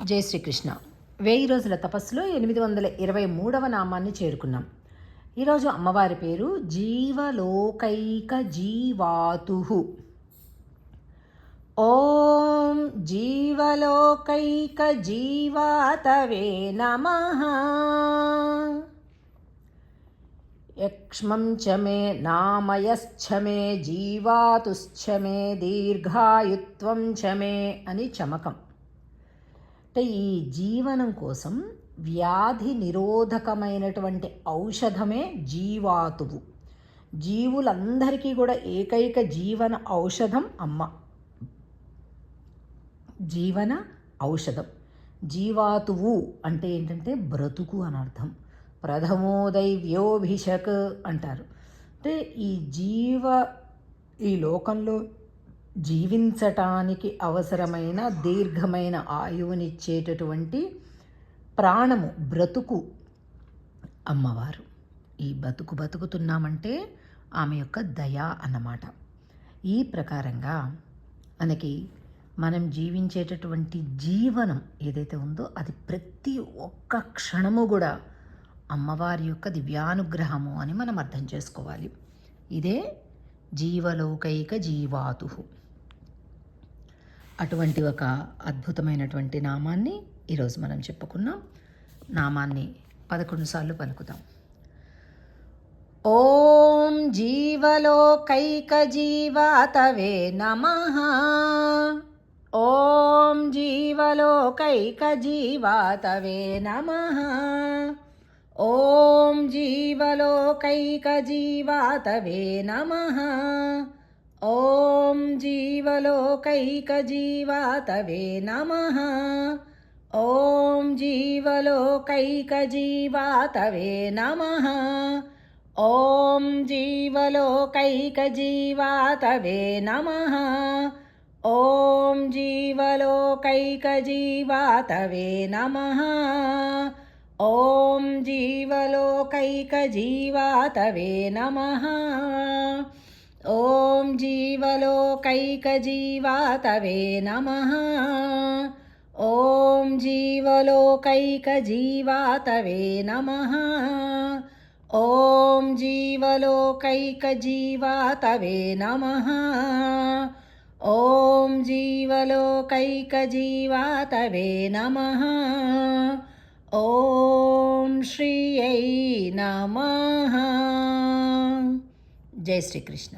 జై శ్రీకృష్ణ. 1000 రోజుల తపస్సులో 823వ నామాన్ని చేరుకున్నాం. ఈరోజు అమ్మవారి పేరు జీవలోకైక జీవాతు. ఓం జీవలోకైక జీవాతవే నమః. యక్ష్మం చ మే నామయశ్చ మే జీవాతుశ్చ మే దీర్ఘాయుత్వం చ మే అని చమకం. అంటే ఈ జీవనం కోసం వ్యాధి నిరోధకమైనటువంటి ఔషధమే జీవాతువు. జీవులందరికీ కూడా ఏకైక జీవన ఔషధం అమ్మ. జీవన ఔషధం. జీవాతువు అంటే ఏంటంటే బ్రతుకు అని అర్థం. ప్రథమో దైవ్యోభిషక్ అంటారు. అంటే ఈ లోకంలో జీవించటానికి అవసరమైన దీర్ఘమైన ఆయువునిచ్చేటటువంటి ప్రాణము, బ్రతుకు అమ్మవారు. ఈ బతుకుతున్నామంటే ఆమె యొక్క దయ అన్నమాట. ఈ ప్రకారంగా మనకి మనం జీవించేటటువంటి జీవనం ఏదైతే ఉందో అది ప్రతి ఒక్క క్షణము కూడా అమ్మవారి యొక్క దివ్యానుగ్రహము అని మనం అర్థం చేసుకోవాలి. ఇదే జీవలోకైక జీవాతు. అటువంటి ఒక అద్భుతమైనటువంటి నామాన్ని ఈరోజు మనం చెప్పుకున్నాం. నామాన్ని 11 సార్లు పలుకుదాం. ఓం జీవలోకైక జీవాతవే నమః. ఓం జీవలోకైక జీవాతవే నమః. ఓం జీవలోకైక జీవాతవే నమః. ఓం జీవలోకైక జీవాతవే నమః. ఓం జీవలోకైక జీవాతవే నమః. ఓం జీవలోకైక జీవాతవే నమః. ఓం జీవలోకైక జీవాతవే నమః. ఓం జీవలోకైక జీవాతవే నమః. ఓం జీవలోకైక జీవాతవే నమః. ఓం జీవలోకైక జీవాతవే నమః. ఓం జీవలోకైక జీవాతవే నమః. ఓం జీవలోకైక జీవాతవే నమః. ఓం శ్రీయై నమః. జై శ్రీకృష్ణ.